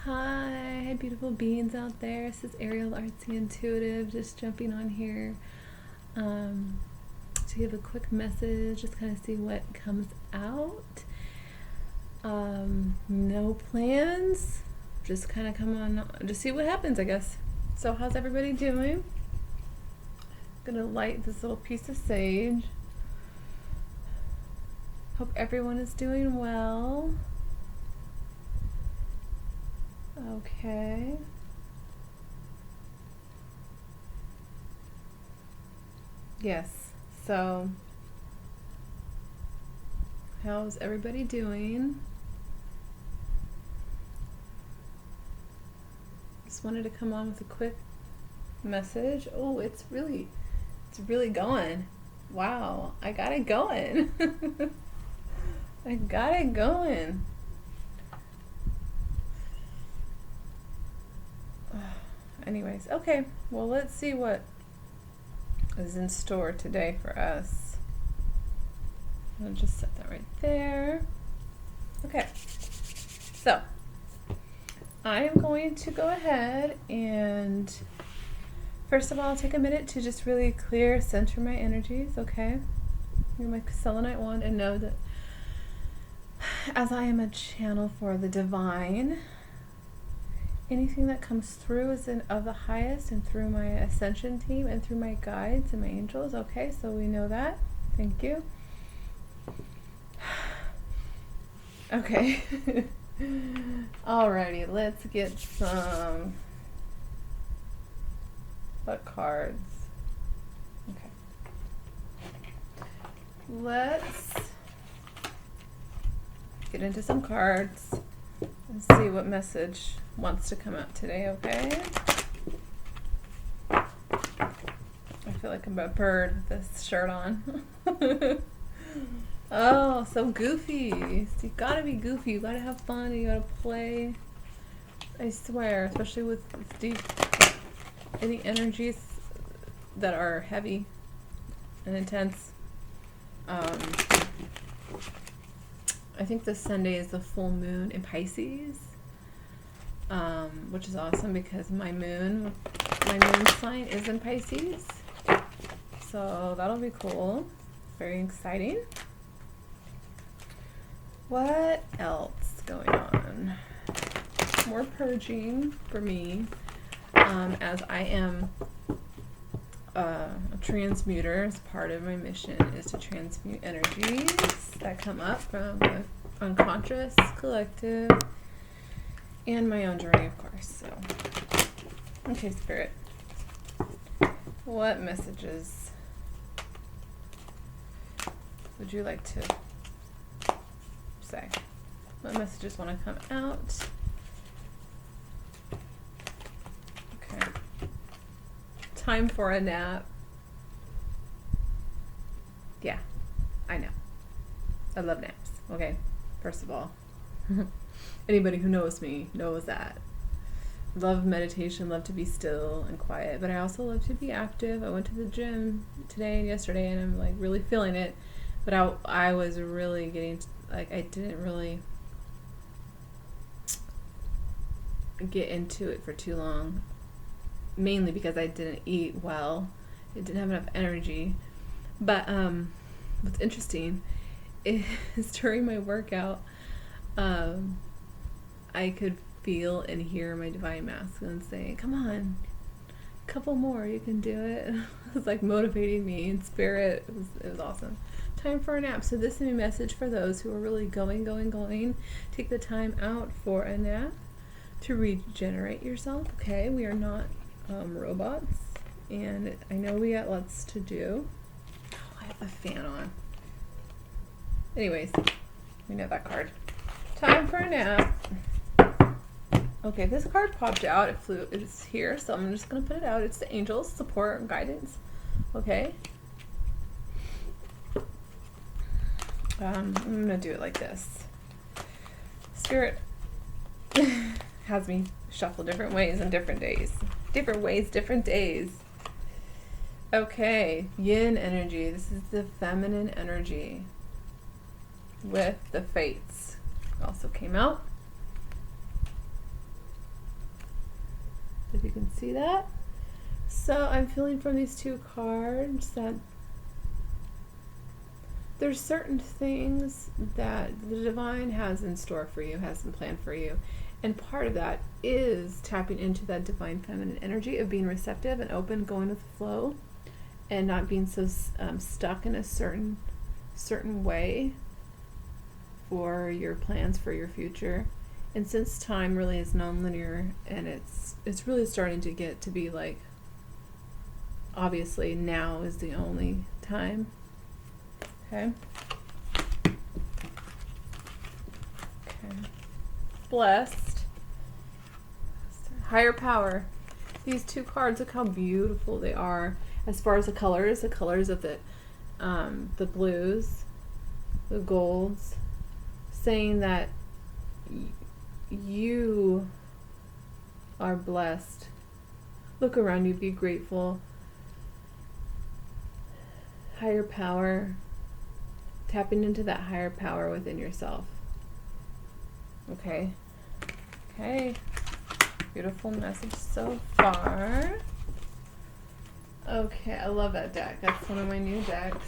Hi, beautiful beings out there. This is Ariel, artsyintuitive, just jumping on here to give a quick message, just kind of see what comes out. No plans, just kind of come on, just see what happens, I guess. So how's everybody doing? Gonna light this little piece of sage. Hope everyone is doing well. Okay. Yes. So, how's everybody doing? Just wanted to come on with a quick message. Oh, it's really going. Wow, I got it going. I got it going. Anyways, okay, well, let's see what is in store today for us. I'll just set that right there. Okay, so I am going to go ahead and first of all take a minute to just really clear, center my energies, okay? You're my selenite wand, and know that as I am a channel for the divine, anything that comes through is of the highest, and through my ascension team and through my guides and my angels. Okay, so we know that. Thank you. Okay. Alrighty, let's get some cards. Okay. Let's get into some cards and see what message wants to come out today, okay? I feel like I'm a bird with this shirt on. Oh, so goofy. So you gotta be goofy. You gotta have fun. You gotta play. I swear, especially with deep, any energies that are heavy and intense. I think this Sunday is the full moon in Pisces, which is awesome because my moon sign is in Pisces, so that'll be cool. Very exciting. What else going on? More purging for me, as I am a transmuter. As part of my mission is to transmute energies that come up from the unconscious, collective, and my own journey, of course. So, okay, Spirit, what messages would you like to say? What messages want to come out? Okay. Time for a nap. Yeah, I know. I love naps, okay? First of all. Anybody who knows me knows that. Love meditation, love to be still and quiet, but I also love to be active. I went to the gym today and yesterday, and I'm like really feeling it, but I was really getting, like, I didn't really get into it for too long, mainly because I didn't eat well. I didn't have enough energy. But what's interesting is during my workout, I could feel and hear my divine masculine saying, "Come on, a couple more, you can do it." It was like motivating me in spirit. It was awesome. Time for a nap. So this is a message for those who are really going. Take the time out for a nap to regenerate yourself. Okay, we are not robots, and I know we got lots to do. Oh, I have a fan on. Anyways, we know that card. Time for a nap. Okay, this card popped out. It's here, so I'm just gonna put it out. It's the angels, support, and guidance. Okay. I'm gonna do it like this. Spirit has me shuffle different ways and different days. Different ways, different days. Okay, yin energy. This is the feminine energy with the fates. Also came out. if you can see that. So I'm feeling from these two cards that there's certain things that the divine has in store for you, has in plan for you. And part of that is tapping into that divine feminine energy of being receptive and open, going with the flow, and not being so stuck in a certain way for your plans for your future. And since time really is non-linear, and it's really starting to get to be like, obviously now is the only time. Okay. Blessed. Higher power. These two cards, look how beautiful they are. As far as the colors of the blues, the golds, saying that you are blessed. Look around you, be grateful. Higher power. Tapping into that higher power within yourself. Okay. Okay. Beautiful message so far. Okay, I love that deck. That's one of my new decks.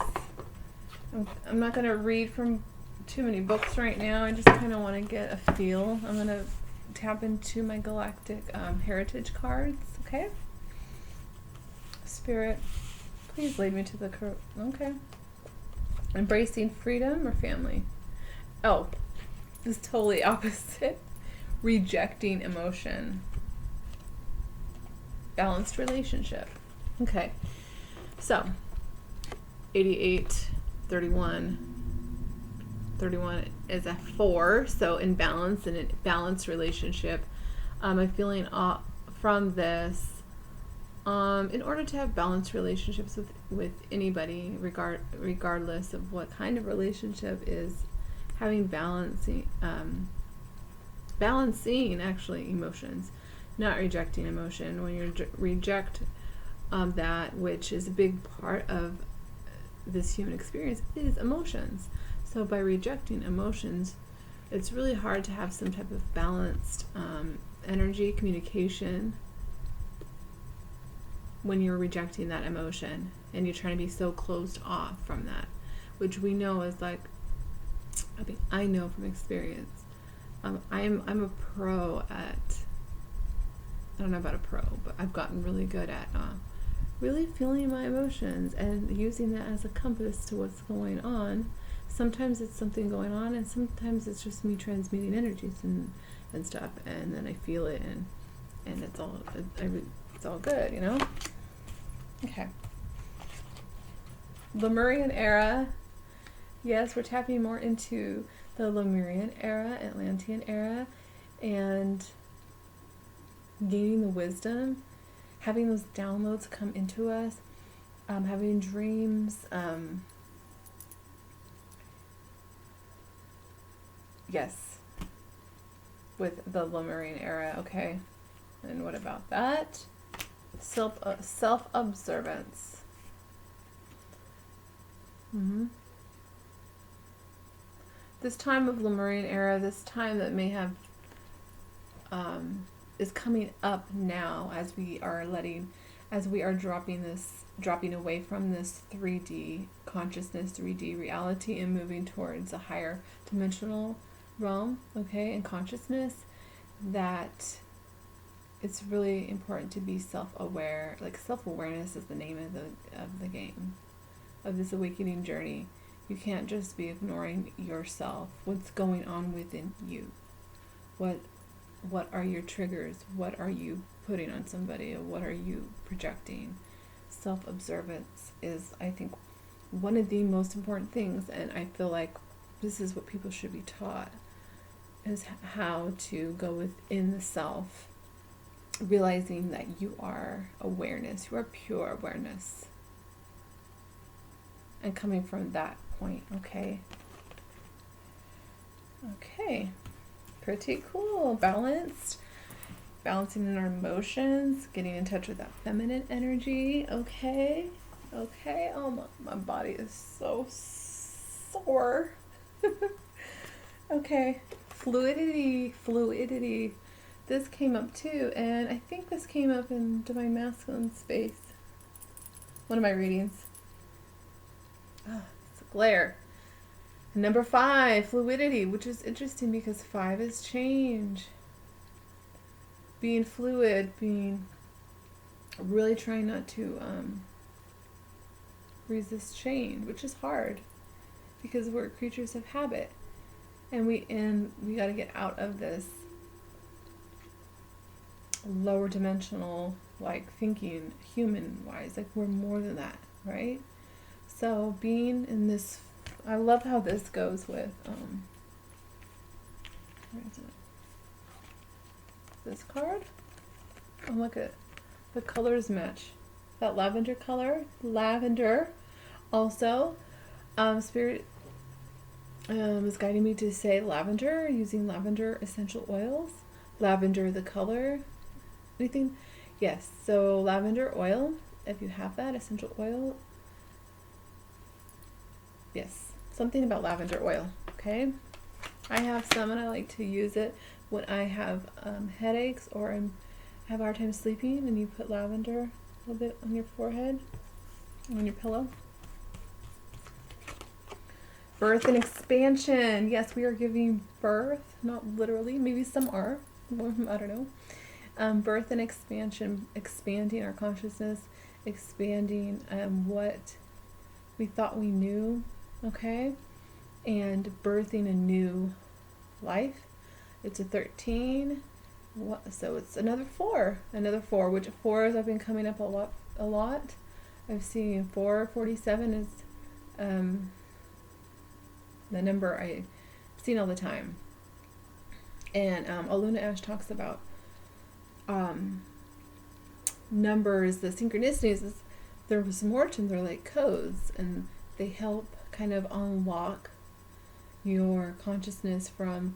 I'm not going to read from too many books right now. I just kind of want to get a feel. I'm going to tap into my galactic heritage cards. Okay. Spirit, please lead me to the okay. Embracing freedom or family? Oh, it's totally opposite. Rejecting emotion. Balanced relationship. Okay. So, 88, 31. 31 is a 4, so in balance, in a balanced relationship. I'm feeling from this, in order to have balanced relationships with anybody, regardless of what kind of relationship, is having balancing actually emotions, not rejecting emotion. When you reject that, which is a big part of this human experience, is emotions. So by rejecting emotions, it's really hard to have some type of balanced energy, communication, when you're rejecting that emotion and you're trying to be so closed off from that, which we know is like, I know from experience. I'm a pro at, I don't know about a pro, but I've gotten really good at really feeling my emotions and using that as a compass to what's going on. Sometimes it's something going on, and sometimes it's just me transmuting energies and stuff, and then I feel it, and it's all good, you know? Okay. Lemurian era. Yes, we're tapping more into the Lemurian era, Atlantean era, and gaining the wisdom, having those downloads come into us, having dreams, yes, with the Lemurian era, okay. And what about that? Self-observance. This time of Lemurian era, this time that may have is coming up now as we are dropping away from this 3D consciousness, 3D reality, and moving towards a higher dimensional realm, okay, and consciousness, that it's really important to be self-aware. Like, self-awareness is the name of the game, of this awakening journey. You can't just be ignoring yourself. What's going on within you? What are your triggers? What are you putting on somebody? Or what are you projecting? Self-observance is, I think, one of the most important things, and I feel like this is what people should be taught, is how to go within the self, realizing that you are awareness, you are pure awareness, and coming from that point. Okay, pretty cool. Balancing in our emotions, getting in touch with that feminine energy. Okay, oh, my body is so sore. Okay, fluidity. this came up too, and I think this came up in Divine Masculine space. One of my readings. Oh, it's a glare. And number 5, fluidity, which is interesting because 5 is change. Being fluid, being really trying not to resist change, which is hard because we're creatures of habit, and we got to get out of this lower dimensional like thinking human wise, like we're more than that, right? So being in this, I love how this goes with where is it? This card. Oh, look at the colors match. That lavender color, lavender. Also, Spirit is guiding me to say lavender, using lavender essential oils. Lavender, the color. Anything? Yes. So lavender oil, if you have that essential oil. Yes. Something about lavender oil. Okay. I have some, and I like to use it when I have headaches or I have a hard time sleeping, and you put lavender a little bit on your forehead, on your pillow. Birth and expansion. Yes, we are giving birth, not literally, maybe some are, I don't know. Birth and expansion, expanding our consciousness, expanding what we thought we knew, okay? And birthing a new life. It's a 13, so it's another 4, which 4s have been coming up a lot. I've seen 447 is the number I've seen all the time. And Aluna Ash talks about numbers, the synchronicities, there was more to them, they're like codes, and they help kind of unlock your consciousness from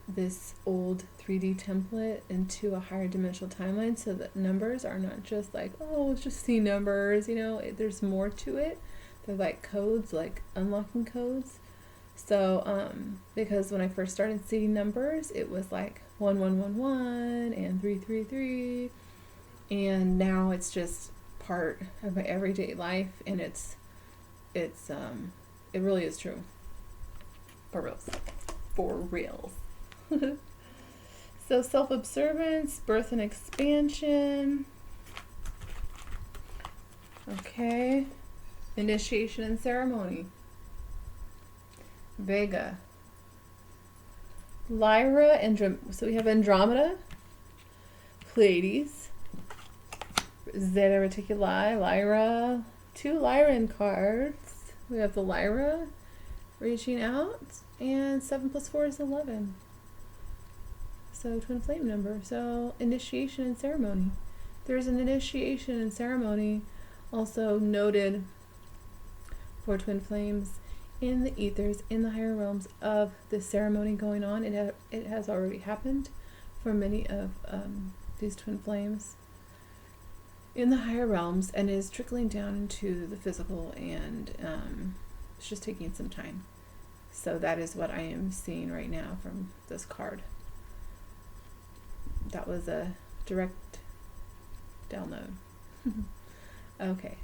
this old 3D template into a higher dimensional timeline, so that numbers are not just like, oh, it's just C numbers, you know, there's more to it. They're like codes, like unlocking codes. So, because when I first started seeing numbers, it was like 1111 and 333, and now it's just part of my everyday life, and it really is true. For reals. For reals. So self-observance, birth and expansion. Okay. Initiation and ceremony. Vega. Lyra, so we have Andromeda, Pleiades, Zeta Reticuli, Lyra, 2 Lyran cards. We have the Lyra reaching out, and 7 + 4 is 11. So twin flame number. So initiation and ceremony. There's an initiation and ceremony also noted for twin flames in the ethers, in the higher realms of this ceremony going on. It has already happened for many of these twin flames in the higher realms, and is trickling down into the physical, and it's just taking some time. So that is what I am seeing right now from this card. That was a direct download. Okay,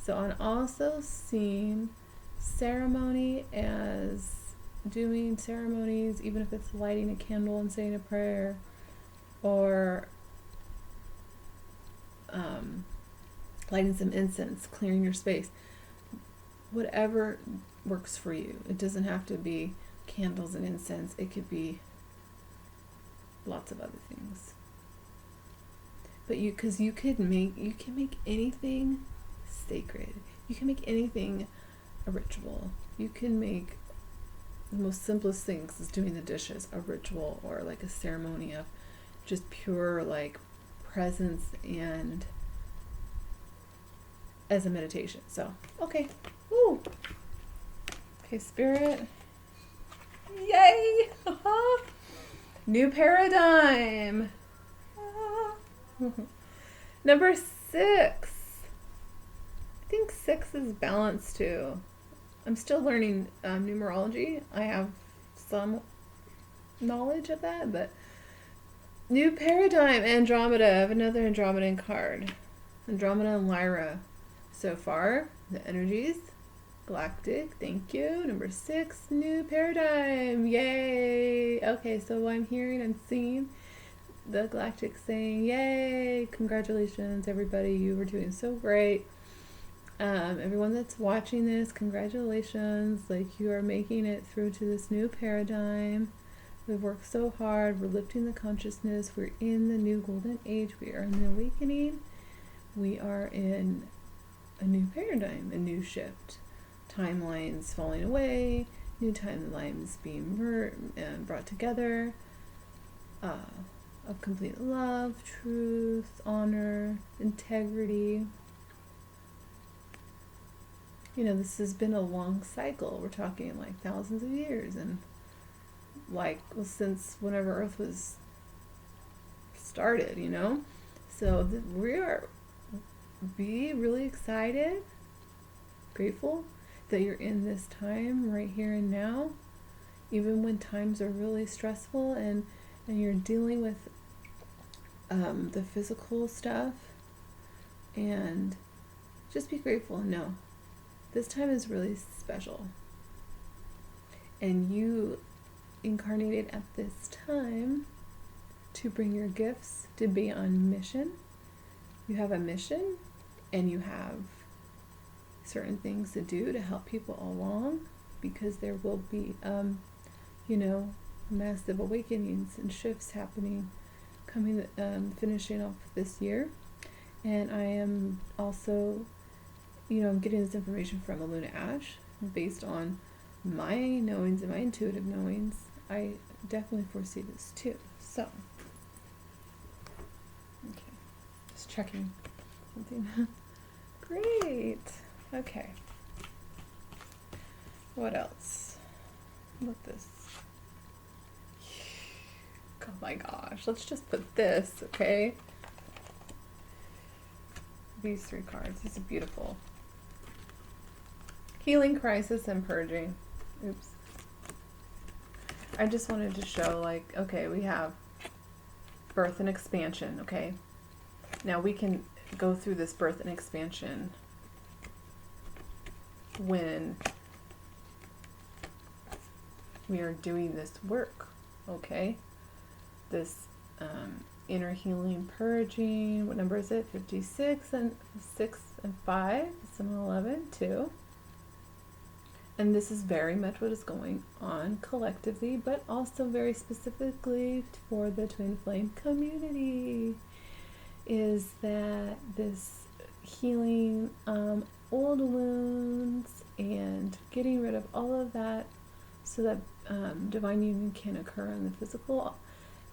so I'm also seeing ceremony as doing ceremonies, even if it's lighting a candle and saying a prayer, or lighting some incense, clearing your space, whatever works for you. It doesn't have to be candles and incense. It could be lots of other things. But you can make anything sacred. You can make anything a ritual. You can make the most simplest things, is doing the dishes, a ritual, or like a ceremony of just pure like presence, and as a meditation. So, okay. Woo. Okay, Spirit. Yay! New paradigm. Number 6. I think 6 is balance too. I'm still learning numerology. I have some knowledge of that, but New paradigm, Andromeda. I have another Andromedan card. Andromeda and Lyra. So far, the energies. Galactic, thank you. Number 6, new paradigm. Yay! Okay, so I'm hearing and seeing the Galactic saying, yay! Congratulations, everybody. You were doing so great. Everyone that's watching this, congratulations. Like, you are making it through to this new paradigm. We've worked so hard. We're lifting the consciousness. We're in the new golden age. We are in the awakening. We are in a new paradigm, a new shift. Timelines falling away, new timelines being brought together, of complete love, truth, honor, integrity. You know, this has been a long cycle. We're talking like thousands of years, and like, well, since whenever Earth was started, you know? So be really excited, grateful that you're in this time right here and now, even when times are really stressful and you're dealing with the physical stuff, and just be grateful and know this time is really special, and you incarnated at this time to bring your gifts, to be on mission. You have a mission, and you have certain things to do to help people along, because there will be massive awakenings and shifts happening, finishing off this year. And I am also, I'm getting this information from Aluna Ash based on my knowings and my intuitive knowings. I definitely foresee this too. So, okay, just checking something. Great. Okay. What else? Look at this. Oh my gosh. Let's just put this, okay? These 3 cards. These are beautiful. Healing, crisis, and purging. Oops. I just wanted to show, like, okay, we have birth and expansion, okay? Now we can go through this birth and expansion when we are doing this work, okay? This inner healing, purging. What number is it? 56 and 6 and 5. Some 11 too. And this is very much what is going on collectively, but also very specifically for the Twin Flame community, is that this healing old wounds and getting rid of all of that, so that divine union can occur in the physical,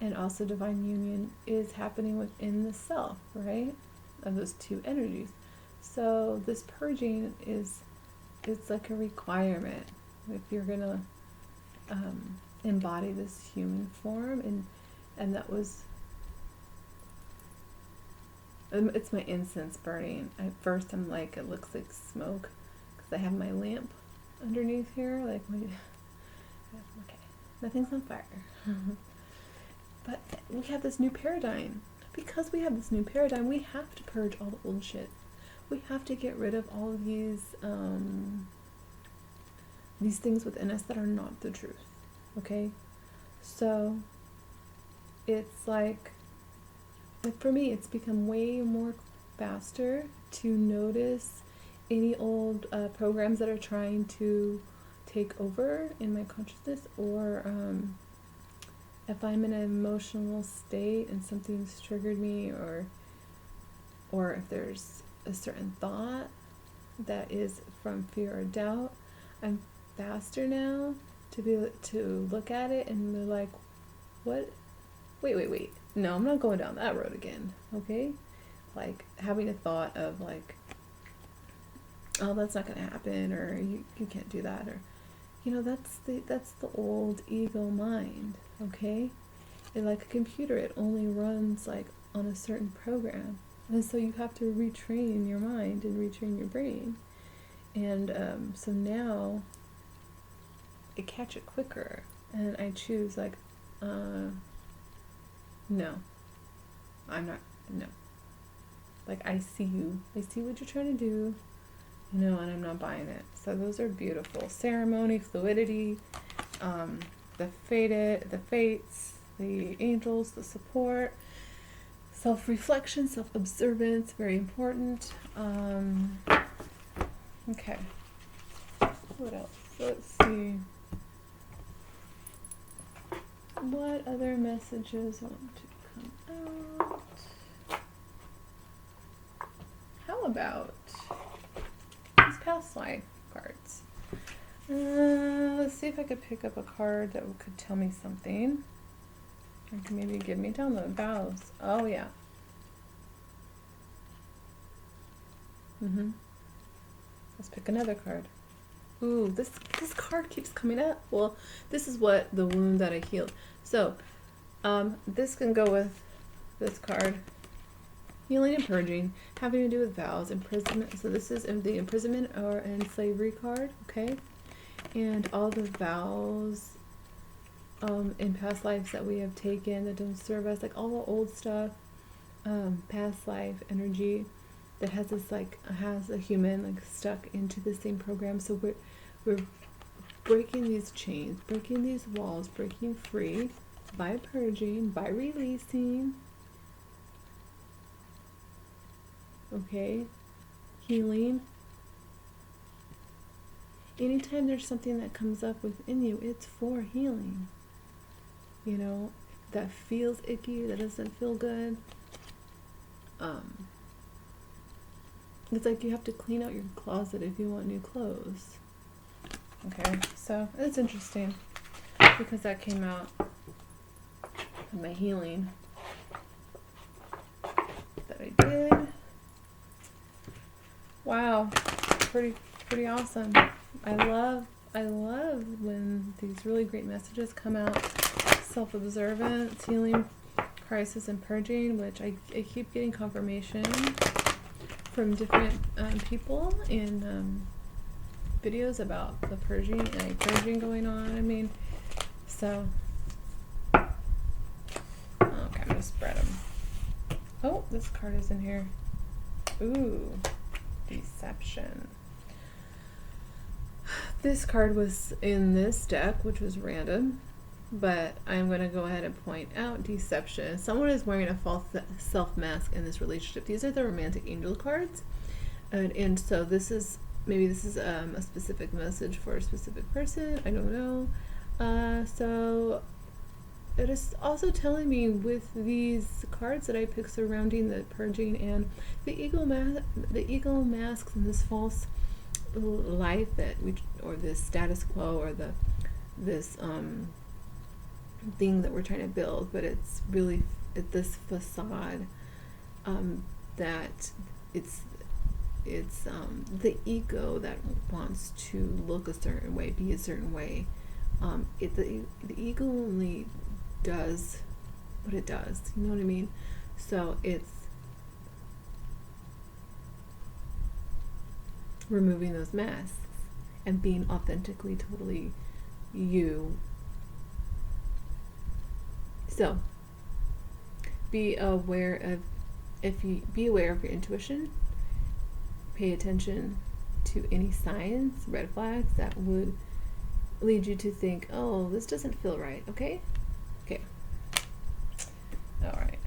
and also divine union is happening within the self, right, of those 2 energies. So this purging it's like a requirement if you're gonna embody this human form, and that was it's my incense burning. At first I'm like, it looks like smoke because I have my lamp underneath here, like my okay, nothing's on fire. But we have this new paradigm. Because we have this new paradigm, we have to purge all the old shit. We have to get rid of all of these things within us that are not the truth. Okay? So it's like for me, it's become way more faster to notice any old programs that are trying to take over in my consciousness, or if I'm in an emotional state and something's triggered me, or if there's a certain thought that is from fear or doubt, I'm faster now to be able to look at it and be like, what? Wait. No, I'm not going down that road again. Okay? Like having a thought of like, oh, that's not gonna happen, or you can't do that, or that's the old ego mind. Okay? And like a computer, it only runs like on a certain program. And so you have to retrain your mind and retrain your brain. And so now I catch it quicker, and I choose like no, I'm not, no. Like, I see you. I see what you're trying to do, you know, and I'm not buying it. So those are beautiful. Ceremony, fluidity, the fates, the angels, the support, self-reflection, self-observance, very important. Okay. What else? Let's see. What other messages want to come out? How about these past life cards? Let's see if I could pick up a card that could tell me something. Or could maybe give me download vows. Oh yeah. Let's pick another card. Ooh, this card keeps coming up. Well, this is what the wound that I healed. So, this can go with this card. Healing and purging, having to do with vows, imprisonment. So this is the imprisonment or and slavery card, okay? And all the vows in past lives that we have taken that don't serve us, like all the old stuff, past life energy that has this has a human like stuck into the same program. So we're breaking these chains, breaking these walls, breaking free by purging, by releasing. Okay, healing. Anytime there's something that comes up within you, it's for healing. You know, that feels icky, that doesn't feel good. It's like you have to clean out your closet if you want new clothes. Okay, so it's interesting because that came out in my healing that I did. Wow, pretty awesome. I love when these really great messages come out. Self-observance, healing, crisis, and purging, which I keep getting confirmation from different people in videos about the purging and purging going on. I mean, so okay, I'm gonna spread them. Oh, this card is in here. Ooh. Deception. This card was in this deck, which was random, but I'm going to go ahead and point out deception. Someone is wearing a false self mask in this relationship. These are the romantic angel cards, and so maybe this is a specific message for a specific person. I don't know. So it is also telling me with these cards that I picked surrounding the purging and the ego masks and this false life or this status quo or this thing that we're trying to build, but it's really this facade that it's the ego that wants to look a certain way, be a certain way. The ego only does what it does, you know what I mean? So it's removing those masks and being authentically totally you. So be aware of your intuition. Pay attention to any signs, red flags that would lead you to think, oh, this doesn't feel right. Okay, all right,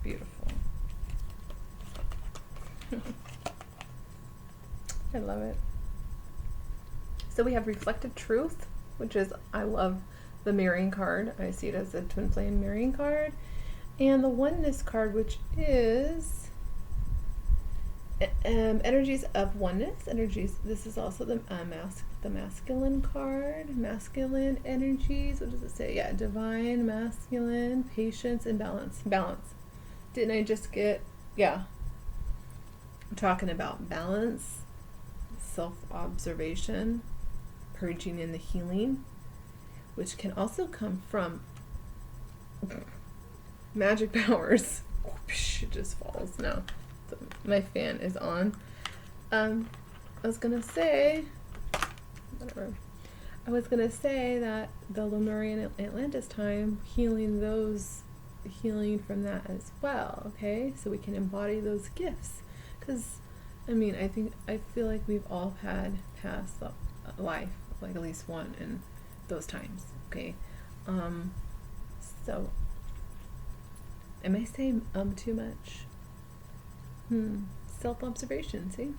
beautiful. I love it. So we have reflective truth, which is, I love the mirroring card. I see it as a twin flame mirroring card, and the oneness card, which is energies of oneness. Energies. This is also the masculine card. Masculine energies. What does it say? Yeah, divine, masculine, patience, and balance. Balance. Didn't I just get? Yeah. I'm talking about balance, self-observation, purging and the healing, which can also come from magic powers. It just falls now. My fan is on. I was gonna say, whatever. I was gonna say that the Lemurian Atlantis time, healing from that as well, okay? So we can embody those gifts. Because, I feel like we've all had past life, like at least one in those times, okay? So, am I saying too much? Self-observation, see?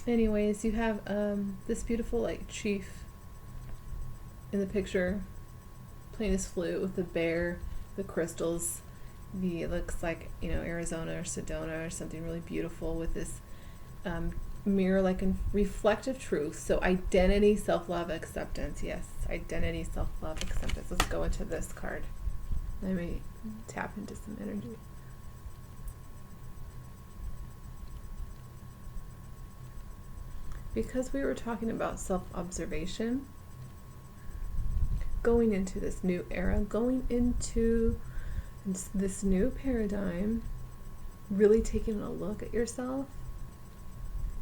Anyways, you have this beautiful like chief in the picture playing his flute with the bear, the crystals. It looks like, Arizona or Sedona or something really beautiful with this mirror like reflective truth. So identity, self-love, acceptance. Yes, identity, self-love, acceptance. Let's go into this card. Let me tap into some energy. Because we were talking about self-observation, going into this new era, going into this new paradigm, really taking a look at yourself,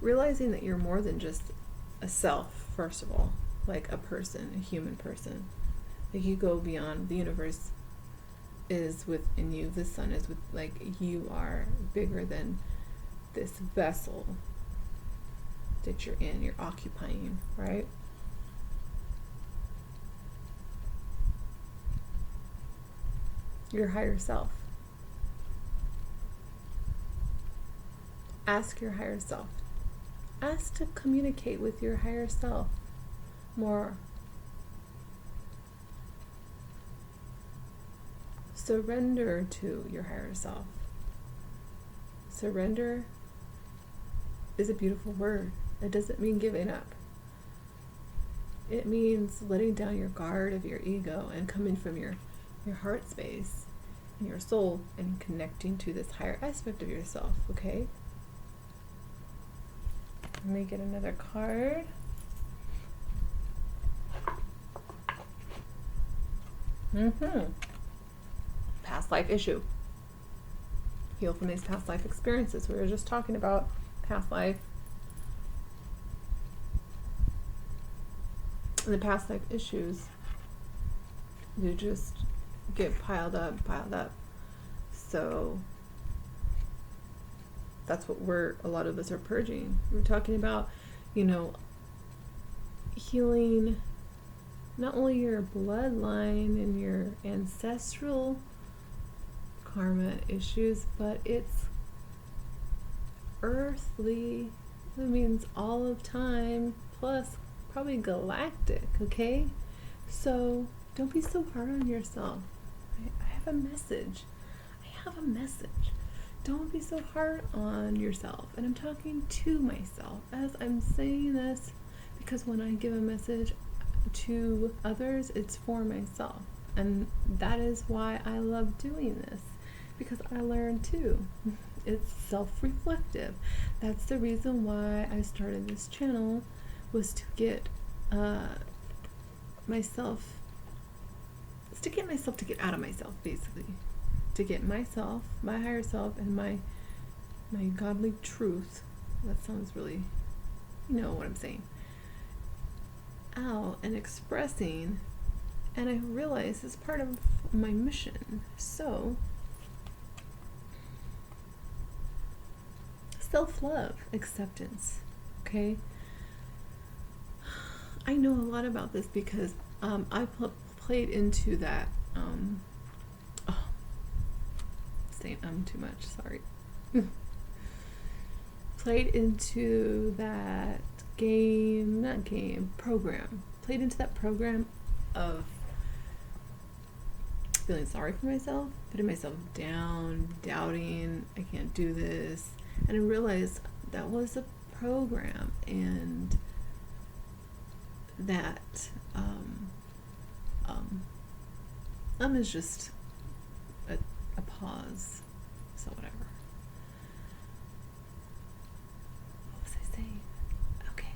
realizing that you're more than just a self, first of all, like a person, a human person. Like you go beyond, the universe is within you, the sun is you are bigger than this vessel that you're occupying, right? Your higher self. Ask your higher self. Ask to communicate with your higher self more. Surrender to your higher self. Surrender is a beautiful word. It doesn't mean giving up. It means letting down your guard of your ego and coming from your heart space and your soul and connecting to this higher aspect of yourself, okay? Let me get another card. Past life issue. Heal from these past life experiences. We were just talking about past life. And the past life issues, you just get piled up. So that's what a lot of us are purging. We're talking about, healing not only your bloodline and your ancestral karma issues, but it's earthly. It means all of time plus probably galactic, okay? So don't be so hard on yourself. I have a message. Don't be so hard on yourself. And I'm talking to myself as I'm saying this, because when I give a message to others, it's for myself. And that is why I love doing this, because I learn too. It's self-reflective. That's the reason why I started this channel, was to get myself to get out of myself, basically. To get myself, my higher self, and my godly truth, that sounds really, you know what I'm saying, out and expressing. And I realize it's part of my mission. So self-love, acceptance, okay? I know a lot about this because I played into that, saying too much, sorry. Played into that program. Played into that program of feeling sorry for myself, putting myself down, doubting, I can't do this. And I realized that was a program, and that is just a pause. So whatever. What was I saying? Okay.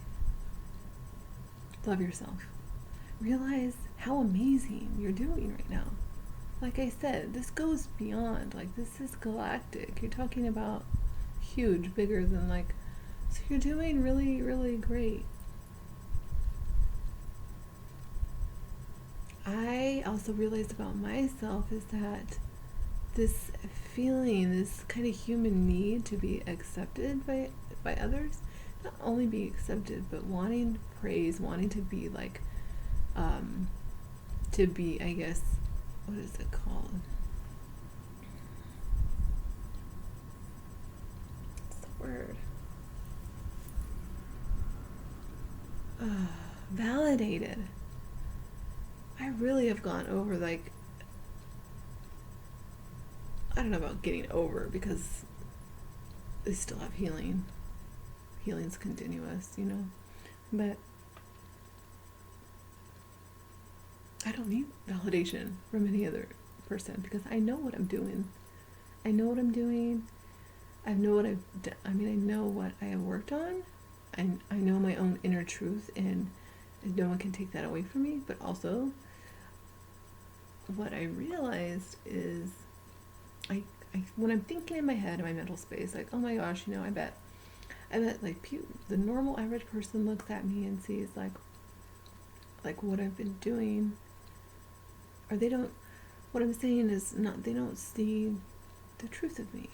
Love yourself. Realize how amazing you're doing right now. Like I said, this goes beyond, like, this is galactic. You're talking about huge, bigger than, like, so you're doing really, really great. also realized about myself is that this feeling, this kind of human need to be accepted by others, not only be accepted, but wanting praise, wanting to be like, to be, I guess, what is it called? What's the word? Validated. I really have gone over, like, I don't know about getting over, because I still have healing. Healing's continuous, you know, but I don't need validation from any other person, because I know what I'm doing. I know what I'm doing. I know what I know what I have worked on. I know my own inner truth, and no one can take that away from me. But also, what I realized is, I when I'm thinking in my head, in my mental space, like, oh my gosh, you know, I bet like the normal average person looks at me and sees like what I've been doing, or they don't. What I'm saying is not. They don't see the truth of me,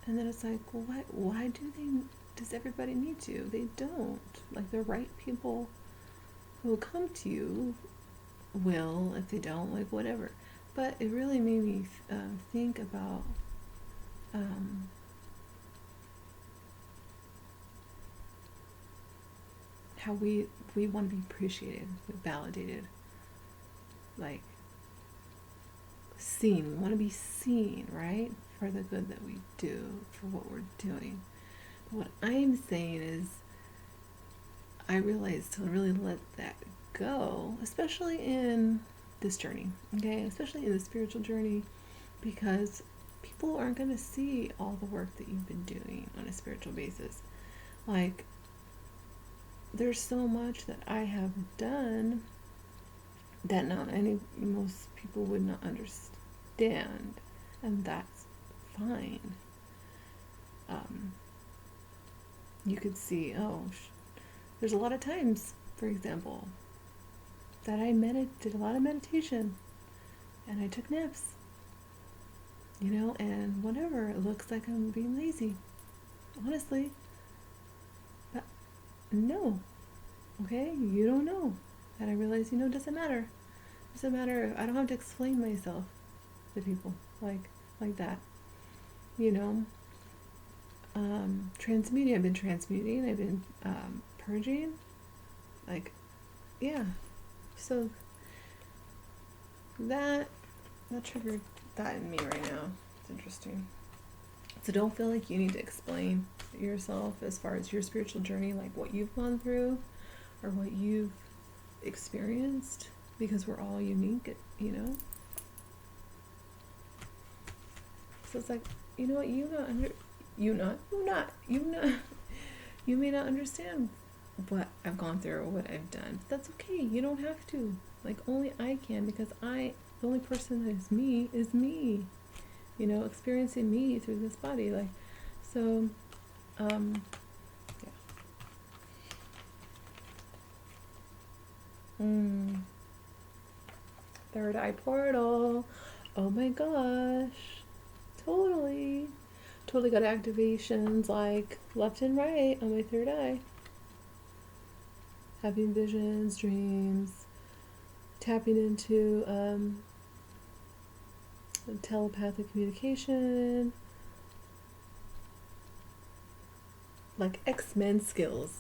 and then it's like, well, why do they? Does everybody need to? They don't. Like, the right people who will come to you will. If they don't, like, whatever. But it really made me think about how we want to be appreciated, validated, like seen. We want to be seen, right? For the good that we do, for what we're doing. But what I'm saying is, I realized to really let that go, especially in this journey, okay? Especially in the spiritual journey, because people aren't going to see all the work that you've been doing on a spiritual basis. Like, there's so much that I have done that most people would not understand, and that's fine. You could see, there's a lot of times, for example, that I did a lot of meditation, and I took naps, you know, and whatever, it looks like I'm being lazy, honestly, but no, okay, you don't know. And I realized, it doesn't matter. It doesn't matter. I don't have to explain myself to people like that, you know. Transmuting, I've been transmuting, I've been purging, like, yeah. So that triggered that in me right now. It's interesting. So don't feel like you need to explain yourself as far as your spiritual journey, like what you've gone through or what you've experienced, because we're all unique, you know. So it's like, you know what, you may not understand what I've gone through or what I've done. But that's okay. You don't have to. Like, only I can, because the only person that is me. You know, experiencing me through this body. Like, so, yeah. Third eye portal. Oh my gosh. Totally got activations like left and right on my third eye. Having visions, dreams, tapping into telepathic communication, like X-Men skills.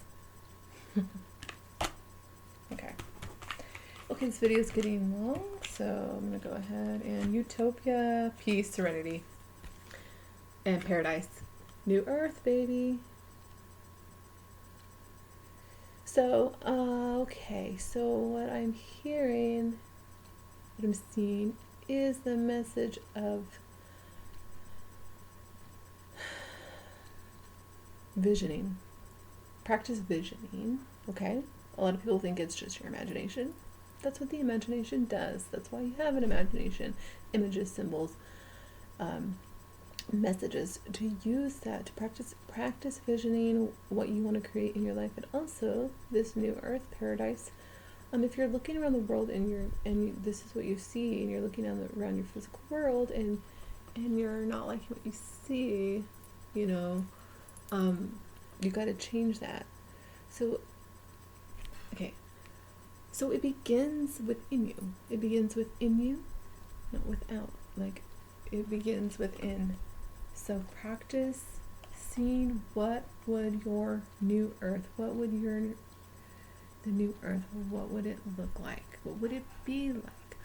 Okay, this video is getting long, so I'm gonna go ahead and Utopia, peace, serenity, and paradise. New Earth, baby. So, okay, so what I'm hearing, what I'm seeing, is the message of visioning. Practice visioning, okay? A lot of people think it's just your imagination. That's what the imagination does. That's why you have an imagination. Images, symbols, messages, to use that to practice visioning what you want to create in your life. And also, this new earth paradise If you're looking around the world this is what you see, and you're looking around your physical world, and you're not liking what you see, you know, you got to change that. So, okay. So it begins within you. It begins within you, not without. Like, it begins within. So practice seeing what would your new earth, the new earth, what would it look like? What would it be like?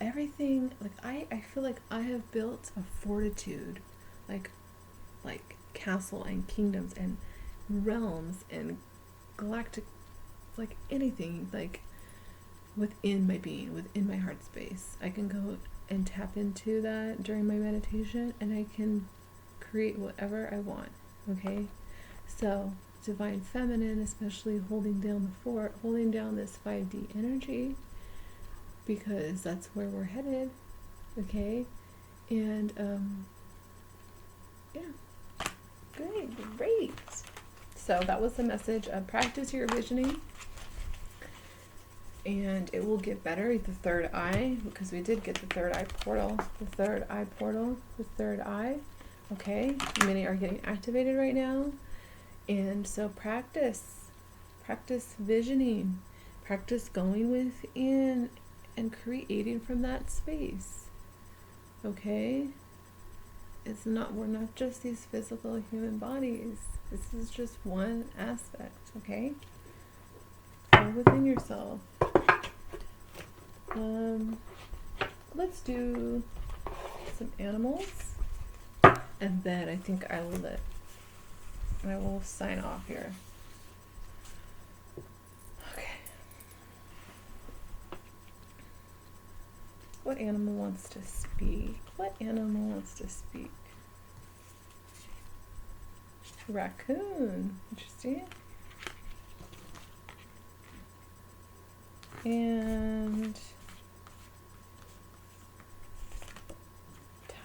Everything, like, I feel like I have built a fortitude, like castle and kingdoms and realms and galactic, like anything, like within my being, within my heart space. I can go and tap into that during my meditation, and I can create whatever I want. Okay, so divine feminine, especially holding down this 5D energy, because that's where we're headed. Okay, and yeah, great. So that was the message of practice your visioning, and it will get better. The third eye, because we did get the third eye portal, the third eye. Okay, many are getting activated right now, and so practice visioning, practice going within and creating from that space. Okay, we're not just these physical human bodies. This is just one aspect. Okay, go within yourself. Let's do some animals, and then I think I will sign off here. Okay. What animal wants to speak? Raccoon. Interesting. And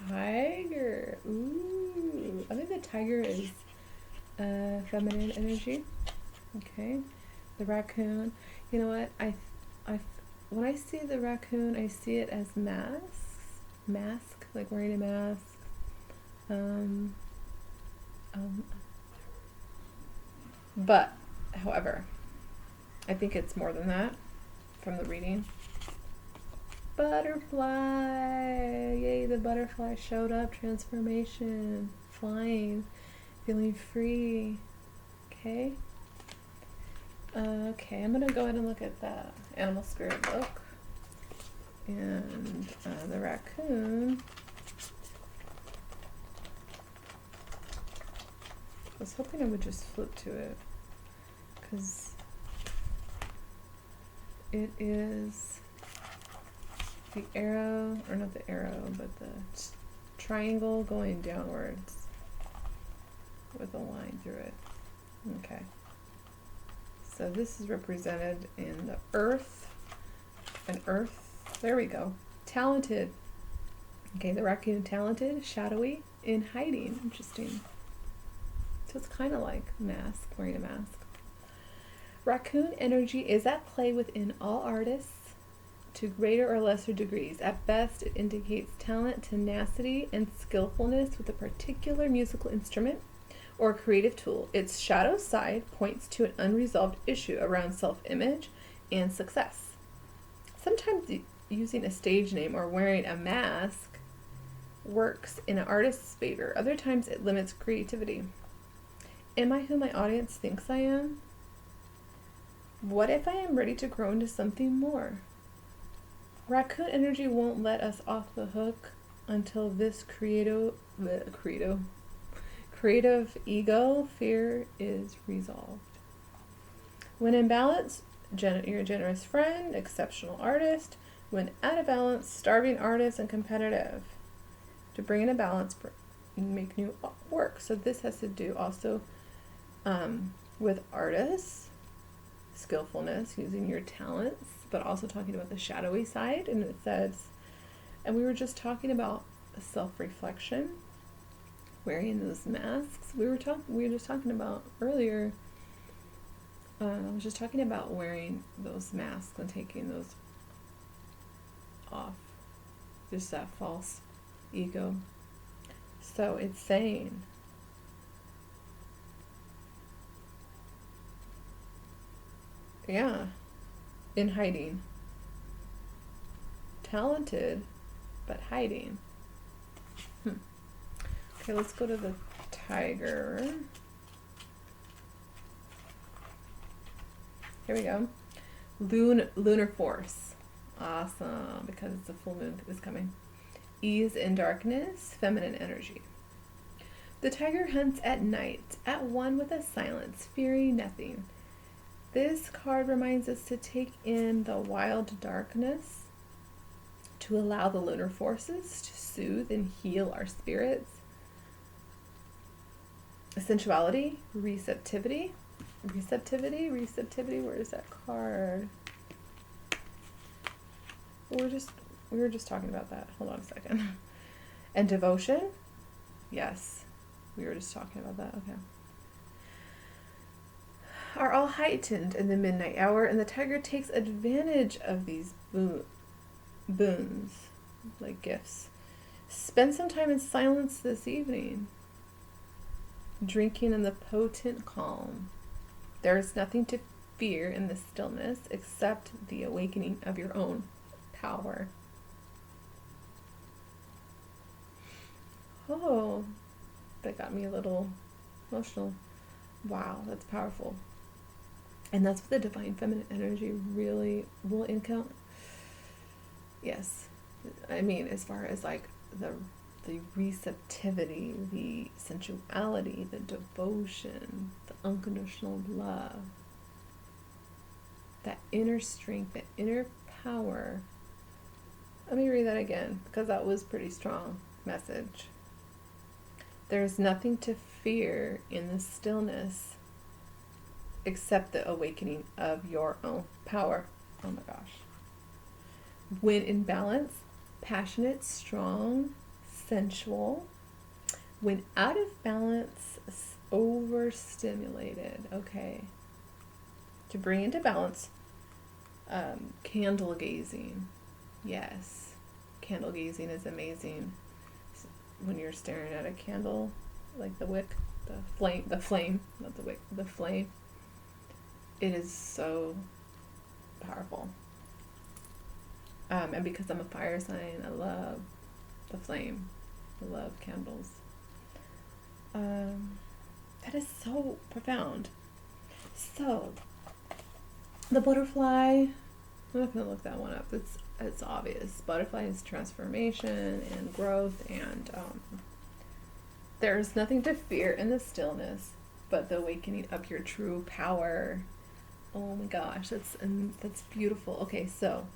tiger. Ooh, I think the tiger is feminine energy. Okay, the raccoon. You know what? I when I see the raccoon, I see it as mask, like wearing a mask. But, however, I think it's more than that from the reading. Butterfly! Yay, the butterfly showed up. Transformation. Flying. Feeling free. Okay. Okay, I'm going to go ahead and look at the Animal Spirit book. And the raccoon. I was hoping I would just flip to it, because it is the arrow, or not the arrow, but the triangle going downwards with a line through it. Okay. So this is represented in the earth, there we go. Talented. Okay, the raccoon, talented, shadowy, in hiding. Interesting. So it's kind of like mask, wearing a mask. Raccoon energy is at play within all artists to greater or lesser degrees. At best, it indicates talent, tenacity, and skillfulness with a particular musical instrument or creative tool. Its shadow side points to an unresolved issue around self-image and success. Sometimes using a stage name or wearing a mask works in an artist's favor. Other times it limits creativity. Am I who my audience thinks I am? What if I am ready to grow into something more? Raccoon energy won't let us off the hook until this creative ego fear is resolved. When in balance, you're a generous friend, exceptional artist. When out of balance, starving artist and competitive. To bring in a balance, make new work. So this has to do also with artists, skillfulness, using your talents, but also talking about the shadowy side. And it says, and we were just talking about self-reflection, wearing those masks. We were just talking about earlier I was just talking about wearing those masks and taking those off. Just that false ego. So it's saying, yeah, in hiding. Talented, but hiding. Okay, let's go to the tiger. Here we go. Lunar force. Awesome, because it's a full moon is coming. Ease in darkness, feminine energy. The tiger hunts at night, at one with the silence, fearing nothing. This card reminds us to take in the wild darkness, to allow the lunar forces to soothe and heal our spirits. Sensuality, receptivity, where is that card? We were just talking about that. Hold on a second. And devotion? Yes. We were just talking about that. Okay. Are all heightened in the midnight hour, and the tiger takes advantage of these boons, like gifts. Spend some time in silence this evening, drinking in the potent calm. There is nothing to fear in the stillness except the awakening of your own power. Oh, that got me a little emotional. Wow, that's powerful. And that's what the divine feminine energy really will encounter. Yes. I mean, as far as like the receptivity, the sensuality, the devotion, the unconditional love, that inner strength, that inner power. Let me read that again, because that was pretty strong message. There's nothing to fear in the stillness except the awakening of your own power. Oh my gosh. When in balance, passionate, strong, sensual. When out of balance, overstimulated. Okay. To bring into balance, candle gazing. Yes. Candle gazing is amazing. When you're staring at a candle, like the wick, the flame, not the wick, the flame. It is so powerful. And because I'm a fire sign, I love the flame. I love candles. That is so profound. So, the butterfly, I'm not going to look that one up. It's obvious. Butterfly is transformation and growth, and there's nothing to fear in the stillness, but the awakening of your true power. Oh my gosh, that's beautiful. Okay, so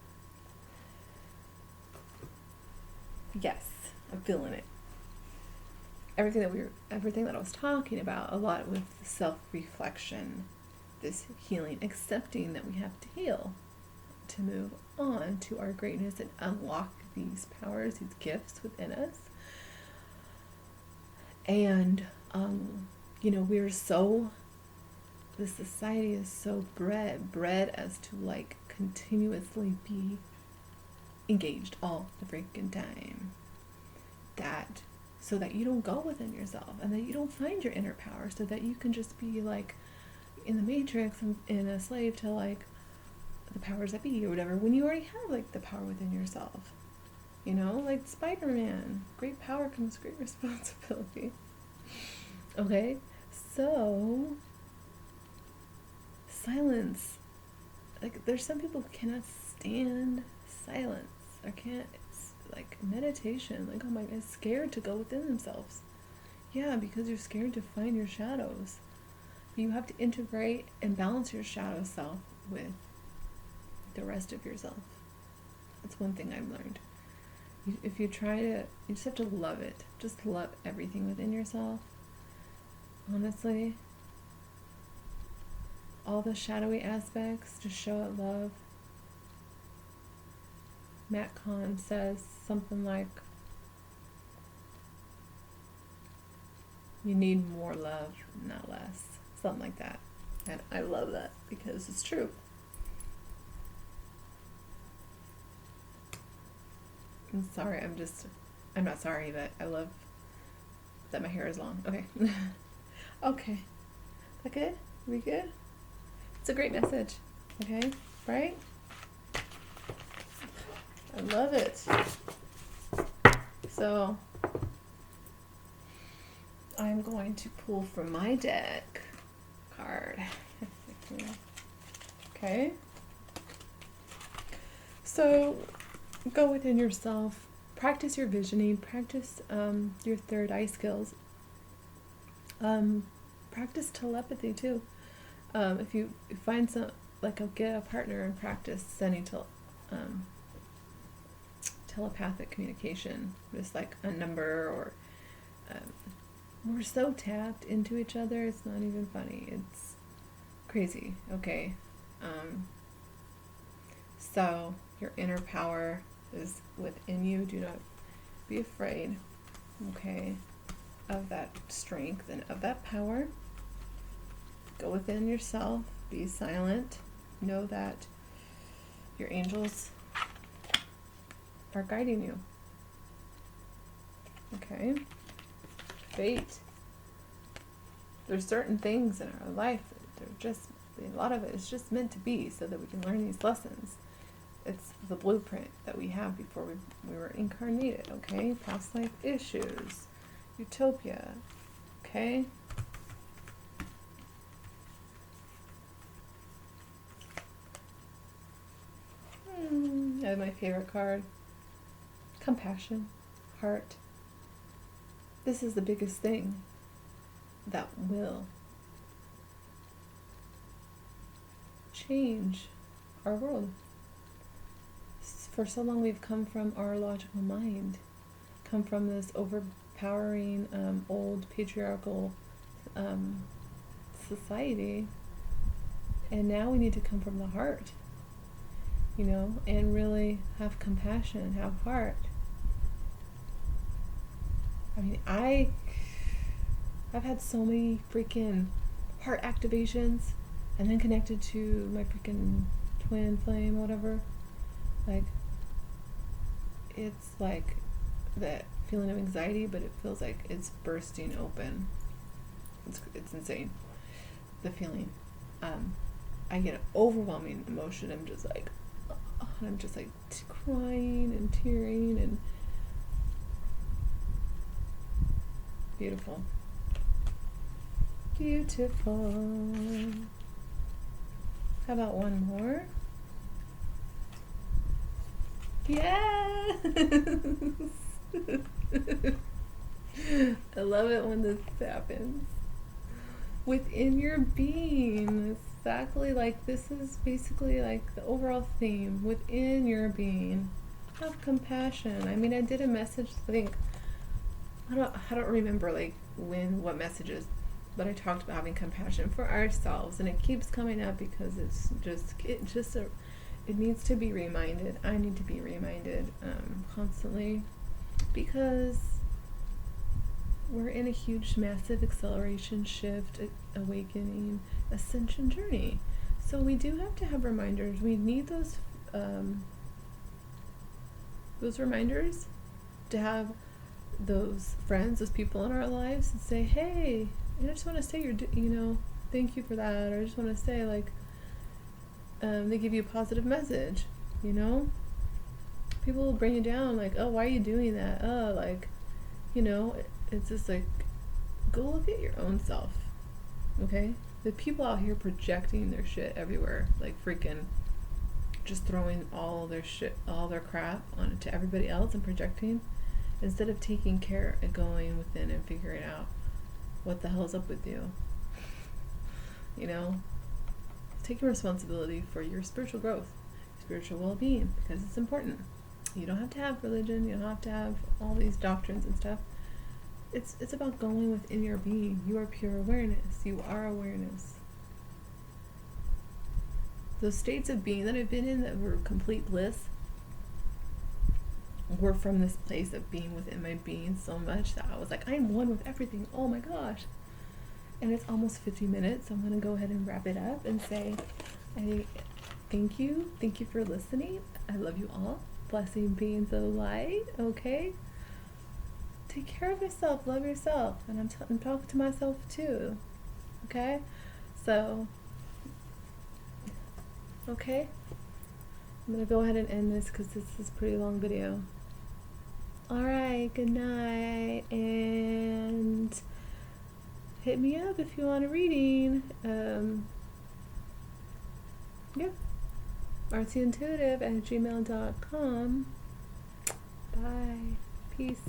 yes, I'm feeling it. Everything that I was talking about a lot with self-reflection, this healing, accepting that we have to heal to move on to our greatness and unlock these powers, these gifts within us. And the society is so bred as to like continuously be engaged all the freaking time, so that you don't go within yourself and that you don't find your inner power, so that you can just be like in the matrix and a slave to like the powers that be or whatever, when you already have like the power within yourself. Like Spider-Man, great power comes great responsibility. Okay, so silence. Like, there's some people who cannot stand silence or can't, like meditation. Like, oh my God, scared to go within themselves. Yeah, because you're scared to find your shadows. But you have to integrate and balance your shadow self with the rest of yourself. That's one thing I've learned. If you try to, you just have to love it. Just love everything within yourself. Honestly, all the shadowy aspects, just show it love. Matt Kahn says something like, you need more love, not less. Something like that. And I love that because it's true. I'm not sorry, but I love that my hair is long. Okay. Okay. Is that good? Are we good? It's a great message. Okay? Right? I love it. So, I'm going to pull from my deck card. Okay? So, go within yourself. Practice your visioning. Practice your third eye skills. Practice telepathy too. If you find get a partner and practice sending telepathic communication, just like a number or we're so tapped into each other, it's not even funny. It's crazy. Okay. So your inner power is within you. Do not be afraid, okay, of that strength and of that power. Go within yourself. Be silent. Know that your angels are guiding you. Okay? Fate. There's certain things in our life that a lot of it is just meant to be so that we can learn these lessons. It's the blueprint that we have before we were incarnated, okay? Past life issues, utopia, okay? I have my favorite card. Compassion, heart. This is the biggest thing that will change our world. For so long we've come from our logical mind, come from this overpowering old patriarchal society, and now we need to come from the heart, and really have compassion, have heart. I mean, I've had so many freaking heart activations and then connected to my freaking twin flame, whatever. Like, it's like that feeling of anxiety, but it feels like it's bursting open. It's insane, the feeling. I get an overwhelming emotion. I'm just like crying and tearing and beautiful. How about one more? Yes! I love it when this happens. Within your being, exactly, like this is basically like the overall theme. Within your being, have compassion. I mean, I did a message, I think, I don't remember like what messages, but I talked about having compassion for ourselves, and it keeps coming up because it needs to be reminded. I need to be reminded constantly, because we're in a huge, massive acceleration, shift, awakening, ascension journey. So we do have to have reminders. We need those reminders to have those friends, those people in our lives, and say, hey, I just want to say thank you for that, or I just want to say, like, they give you a positive message, People will bring you down, like, oh, why are you doing that? Oh, like, it's just like, go look at your own self, okay? The people out here projecting their shit everywhere, like freaking just throwing all their shit, all their crap onto everybody else and projecting, instead of taking care and going within and figuring out what the hell's up with you. Taking responsibility for your spiritual growth, spiritual well-being, because it's important. You don't have to have religion, you don't have to have all these doctrines and stuff. It's about going within your being. You are pure awareness. You are awareness. Those states of being that I've been in that were complete bliss were from this place of being within my being so much that I was like, I am one with everything. Oh my gosh. and it's almost 50 minutes, so I'm going to go ahead and wrap it up and say, thank you for listening. I love you all. Blessing, beings of light. Okay, take care of yourself, love yourself, and I'm talking to myself too. Okay, so okay, I'm gonna go ahead and end this because this is a pretty long video. All right, good night, and hit me up if you want a reading. Yeah, artsyintuitive@gmail.com. Bye. Peace.